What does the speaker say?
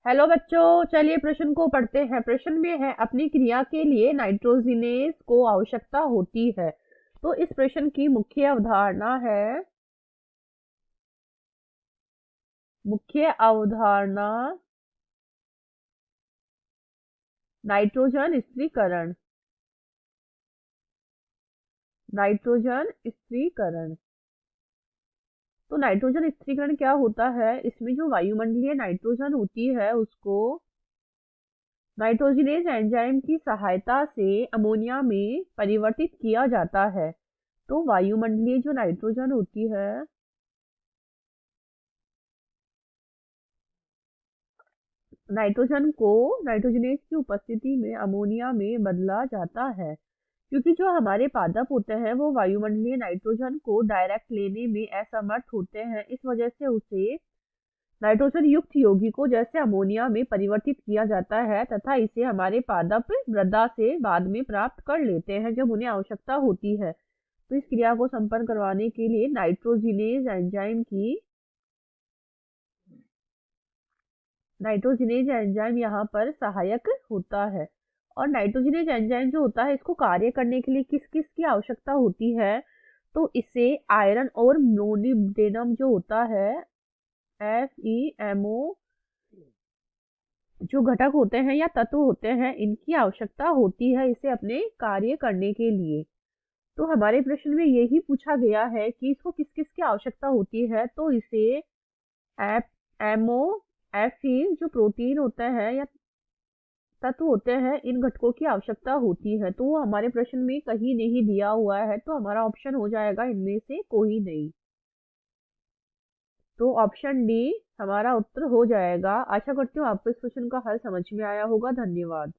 Hello बच्चों, चलिए प्रश्न को पढ़ते हैं। प्रश्न में है अपनी क्रिया के लिए नाइट्रोजिनेज को आवश्यकता होती है। तो इस प्रश्न की मुख्य अवधारणा नाइट्रोजन स्थिरीकरण। नाइट्रोजन स्थिरीकरण। तो नाइट्रोजन स्थिरीकरण क्या होता है? इसमें जो वायुमंडलीय नाइट्रोजन होती है उसको नाइट्रोजिनेज एंजाइम की सहायता से अमोनिया में परिवर्तित किया जाता है। तो वायुमंडलीय जो नाइट्रोजन होती है, नाइट्रोजन को नाइट्रोजनेज की उपस्थिति में अमोनिया में बदला जाता है। क्योंकि जो हमारे पादप होते हैं वो वायुमंडलीय नाइट्रोजन को डायरेक्ट लेने में असमर्थ होते हैं, इस वजह से उसे नाइट्रोजन युक्त यौगिक को जैसे अमोनिया में परिवर्तित किया जाता है तथा इसे हमारे पादप मृदा से बाद में प्राप्त कर लेते हैं जब उन्हें आवश्यकता होती है। तो इस क्रिया को संपन्न करवाने के लिए नाइट्रोजिनेज एंजाइम यहाँ पर सहायक होता है। और नाइट्रोजिनेज एंजाइम जो होता है इसको कार्य करने के लिए किस किस की आवश्यकता होती है? तो इसे आयरन और मोलिब्डेनम जो होता है, FeMO, जो घटक होते हैं या तत्व होते हैं इनकी आवश्यकता होती है इसे अपने कार्य करने के लिए। तो हमारे प्रश्न में यही पूछा गया है कि इसको किस किस की आवश्यकता होती है। तो इसे एमओ, Fe जो प्रोटीन होता है या तत्व होते हैं इन घटकों की आवश्यकता होती है। तो वो हमारे प्रश्न में कहीं नहीं दिया हुआ है, तो हमारा ऑप्शन हो जाएगा इनमें से कोई नहीं। तो ऑप्शन डी हमारा उत्तर हो जाएगा। आशा करती हूँ आपको इस क्वेश्चन का हल समझ में आया होगा। धन्यवाद।